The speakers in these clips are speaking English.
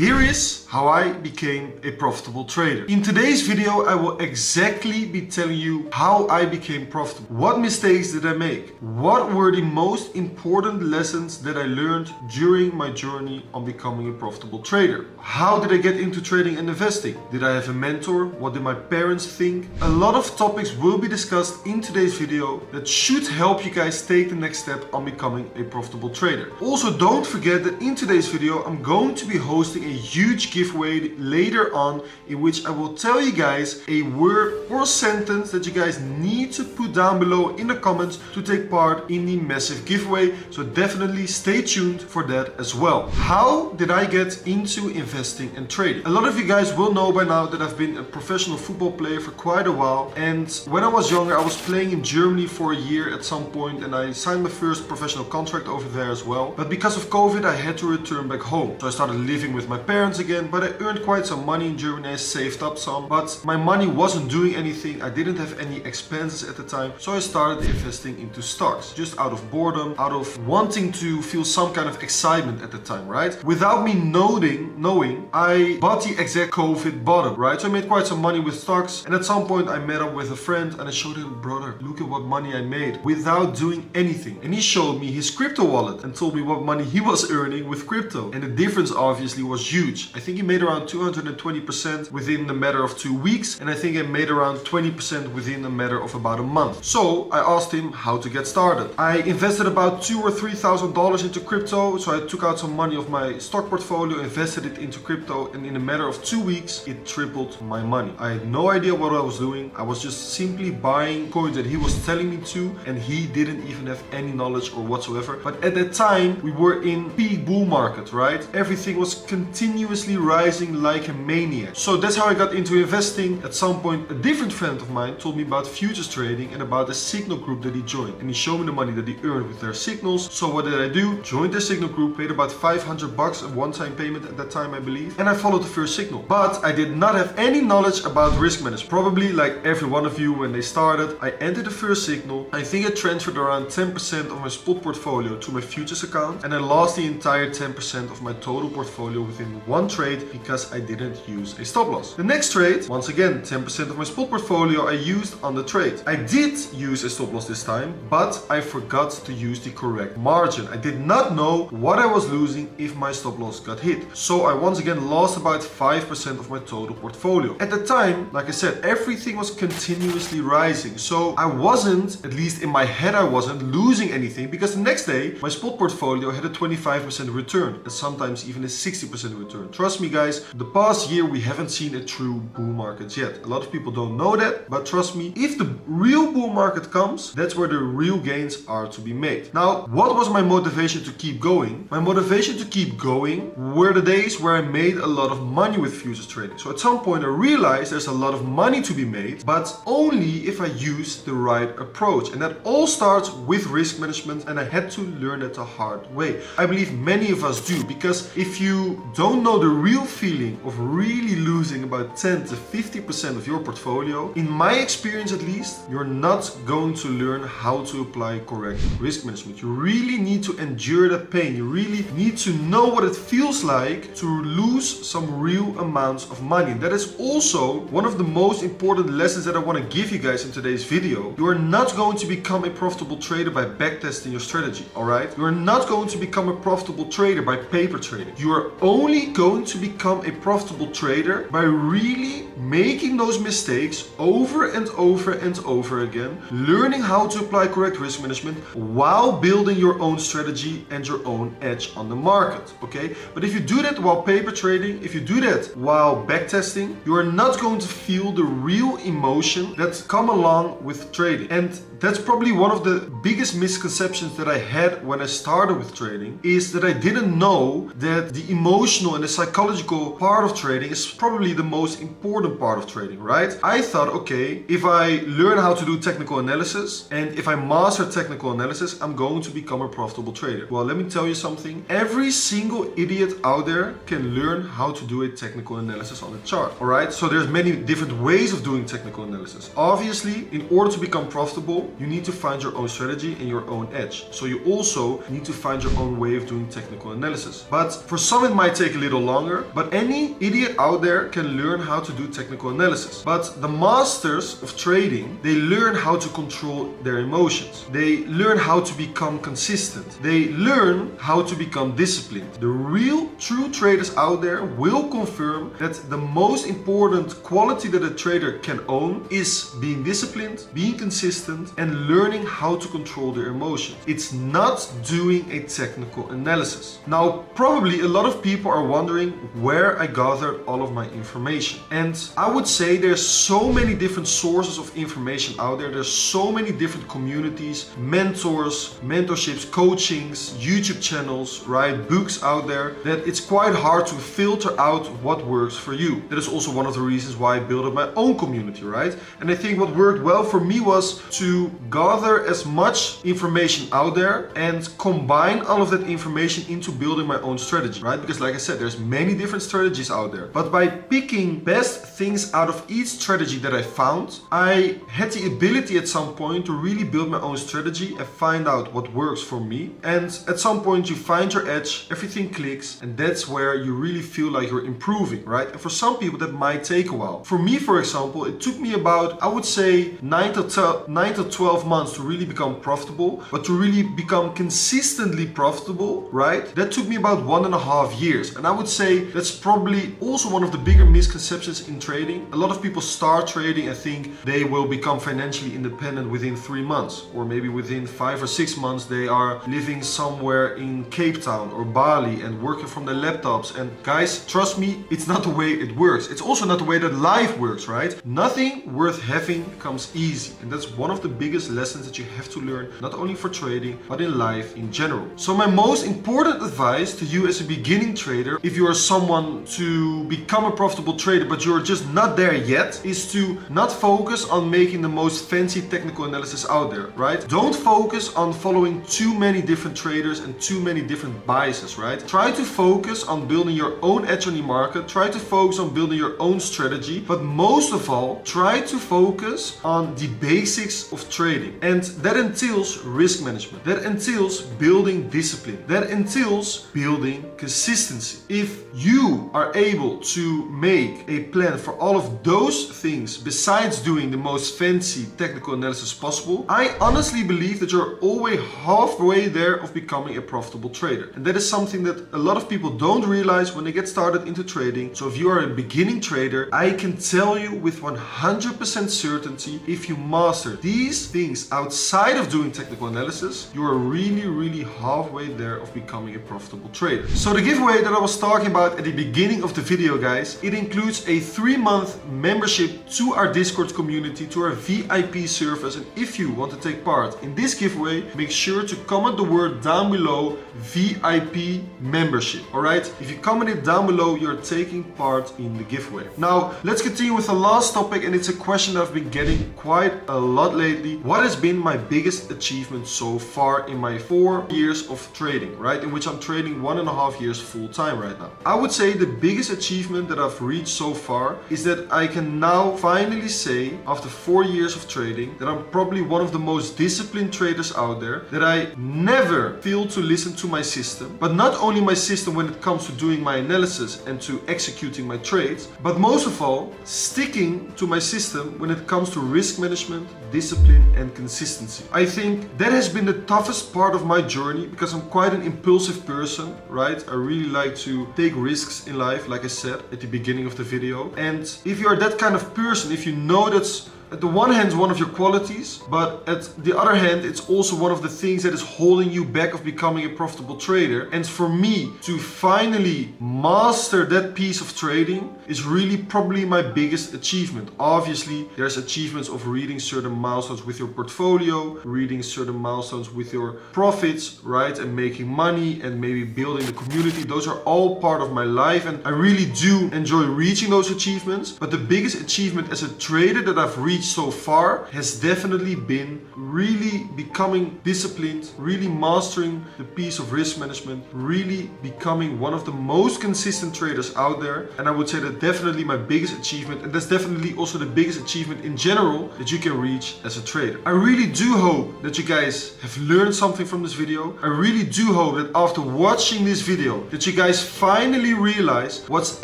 Here is how I became a profitable trader. In today's video, I will exactly be telling you how I became profitable. What mistakes did I make? What were the most important lessons that I learned during my journey on becoming a profitable trader? How did I get into trading and investing? Did I have a mentor? What did my parents think? A lot of topics will be discussed in today's video that should help you guys take the next step on becoming a profitable trader. Also, don't forget that in today's video, I'm going to be hosting a huge giveaway later on in which I will tell you guys a word or sentence that you guys need to put down below in the comments to take part in the massive giveaway. So definitely stay tuned for that as well. How did I get into investing and trading? A lot of you guys will know by now that I've been a professional football player for quite a while, and when I was younger I was playing in Germany for a year at some point, and I signed my first professional contract over there as well. But because of COVID I had to return back home. So I started living with my parents again, but I earned quite some money in Germany. I saved up some, but my money wasn't doing anything. I didn't have any expenses at the time, so I started investing into stocks just out of boredom, out of wanting to feel some kind of excitement at the time, right? Without me knowing, I bought the exact COVID bottom, right? So I made quite some money with stocks, and at some point I met up with a friend and I showed him, brother, look at what money I made without doing anything. And he showed me his crypto wallet and told me what money he was earning with crypto, and the difference obviously was huge. I think he made around 220% within the matter of 2 weeks, and I think I made around 20% within a matter of about a month. So I asked him how to get started. I invested about $2,000 or $3,000 into crypto, so I took out some money of my stock portfolio, invested it into crypto, and in a matter of 2 weeks it tripled my money. I had no idea what I was doing. I was just simply buying coins that he was telling me to, and he didn't even have any knowledge or whatsoever. But at that time we were in peak bull market, right? Everything was continuously rising like a maniac. So that's how I got into investing. At some point a different friend of mine told me about futures trading and about a signal group that he joined, and he showed me the money that he earned with their signals. So what did I do? Joined the signal group, paid about $500, a one-time payment at that time I believe, and I followed the first signal. But I did not have any knowledge about risk management. Probably like every one of you when they started, I entered the first signal. I think I transferred around 10% of my spot portfolio to my futures account, and I lost the entire 10% of my total portfolio within one trade because I didn't use a stop loss. The next trade, once again 10% of my spot portfolio I used on the trade. I did use a stop loss this time, but I forgot to use the correct margin. I did not know what I was losing if my stop loss got hit. So I once again lost about 5% of my total portfolio. At the time, like I said, everything was continuously rising. So I wasn't, at least in my head I wasn't losing anything, because the next day my spot portfolio had a 25% return and sometimes even a 60% return. Trust me guys, the past year we haven't seen a true bull market yet. A lot of people don't know that, but trust me, if the real bull market comes, that's where the real gains are to be made. Now, what was my motivation to keep going? My motivation to keep going were the days where I made a lot of money with futures trading. So at some point I realized there's a lot of money to be made, but only if I use the right approach. And that all starts with risk management, and I had to learn it the hard way. I believe many of us do, because if you don't know the real feeling of really losing about 10 to 50% of your portfolio, in my experience at least, you're not going to learn how to apply correct risk management. You really need to endure that pain. You really need to know what it feels like to lose some real amounts of money. That is also one of the most important lessons that I want to give you guys in today's video. You are not going to become a profitable trader by backtesting your strategy, alright? You are not going to become a profitable trader by paper trading. You are only going to become a profitable trader by really making those mistakes over and over and over again, learning how to apply correct risk management while building your own strategy and your own edge on the market, okay? But if you do that while paper trading, if you do that while backtesting, you are not going to feel the real emotion that come along with trading. And that's probably one of the biggest misconceptions that I had when I started with trading, is that I didn't know that the emotional and the psychological part of trading is probably the most important part of trading, right? I thought, okay, if I learn how to do technical analysis and if I master technical analysis, I'm going to become a profitable trader. Well, let me tell you something. Every single idiot out there can learn how to do a technical analysis on a chart, all right? So there's many different ways of doing technical analysis. Obviously, in order to become profitable, you need to find your own strategy and your own edge. So you also need to find your own way of doing technical analysis. But for some it might take take a little longer, but any idiot out there can learn how to do technical analysis. But the masters of trading, they learn how to control their emotions. They learn how to become consistent. They learn how to become disciplined. The real, true traders out there will confirm that the most important quality that a trader can own is being disciplined, being consistent, and learning how to control their emotions. It's not doing a technical analysis. Now, probably a lot of people are wondering where I gathered all of my information. And I would say there's so many different sources of information out there. There's so many different communities, mentors, mentorships, coachings, YouTube channels, right? Books out there that it's quite hard to filter out what works for you. That is also one of the reasons why I built up my own community, right? And I think what worked well for me was to gather as much information out there and combine all of that information into building my own strategy, right? Because like I said, there's many different strategies out there. But by picking best things out of each strategy that I found, I had the ability at some point to really build my own strategy and find out what works for me. And at some point you find your edge, everything clicks, and that's where you really feel like you're improving, right? And for some people that might take a while. For me, for example, it took me about, I would say 9 to 12 months to really become profitable, but to really become consistently profitable, right? That took me about 1.5 years. And I would say that's probably also one of the bigger misconceptions in trading. A lot of people start trading and think they will become financially independent within 3 months, or maybe within 5 or 6 months they are living somewhere in Cape Town or Bali and working from their laptops. And guys, trust me, it's not the way it works. It's also not the way that life works, right? Nothing worth having comes easy. And that's one of the biggest lessons that you have to learn, not only for trading, but in life in general. So my most important advice to you as a beginning trader, if you are someone to become a profitable trader, but you're just not there yet, is to not focus on making the most fancy technical analysis out there, right? Don't focus on following too many different traders and too many different biases, right? Try to focus on building your own edge on the market. Try to focus on building your own strategy, but most of all, try to focus on the basics of trading. And that entails risk management. That entails building discipline. That entails building consistency. If you are able to make a plan for all of those things besides doing the most fancy technical analysis possible, I honestly believe that you're always halfway there of becoming a profitable trader. And that is something that a lot of people don't realize when they get started into trading. So if you are a beginning trader, I can tell you with 100% certainty, if you master these things outside of doing technical analysis, you are really halfway there of becoming a profitable trader. So the giveaway that I was talking about at the beginning of the video, guys, it includes a 3-month membership to our Discord community, to our VIP service. And if you want to take part in this giveaway, make sure to comment the word down below, VIP membership. All right, if you comment it down below, you're taking part in the giveaway. Now let's continue with the last topic, and it's a question that I've been getting quite a lot lately. What has been my biggest achievement so far in my 4 years of trading, right? In which I'm trading 1.5 years full time right now. I would say the biggest achievement that I've reached so far is that I can now finally say, after 4 years of trading, that I'm probably one of the most disciplined traders out there, that I never fail to listen to my system, but not only my system when it comes to doing my analysis and to executing my trades, but most of all, sticking to my system when it comes to risk management, discipline, and consistency. I think that has been the toughest part of my journey because I'm quite an impulsive person, right? I really like to take risks in life, like I said at the beginning of the video. And if you are that kind of person, if you know that's at the one hand one of your qualities, but at the other hand it's also one of the things that is holding you back of becoming a profitable trader. And for me to finally master that piece of trading is really probably my biggest achievement. Obviously there's achievements of reading certain milestones with your portfolio, reading certain milestones with your profits, right, and making money and maybe building the community. Those are all part of my life and I really do enjoy reaching those achievements. But the biggest achievement as a trader that I've reached reached so far has definitely been really becoming disciplined, really mastering the piece of risk management, really becoming one of the most consistent traders out there. And I would say that definitely my biggest achievement, and that's definitely also the biggest achievement in general that you can reach as a trader. I really do hope that you guys have learned something from this video. I really do hope that after watching this video that you guys finally realize what's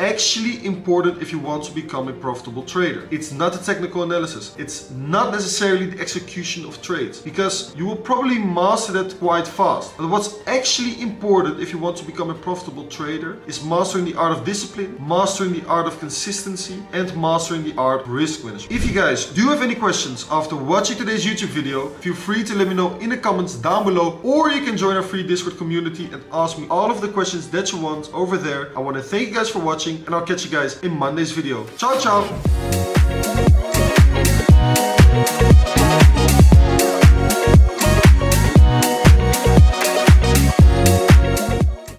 actually important if you want to become a profitable trader. It's not the technical analysis. It's not necessarily the execution of trades, because you will probably master that quite fast. But what's actually important if you want to become a profitable trader is mastering the art of discipline, mastering the art of consistency, and mastering the art of risk management. If you guys do have any questions after watching today's YouTube video, feel free to let me know in the comments down below, or you can join our free Discord community and ask me all of the questions that you want over there. I want to thank you guys for watching, and I'll catch you guys in Monday's video. Ciao, ciao!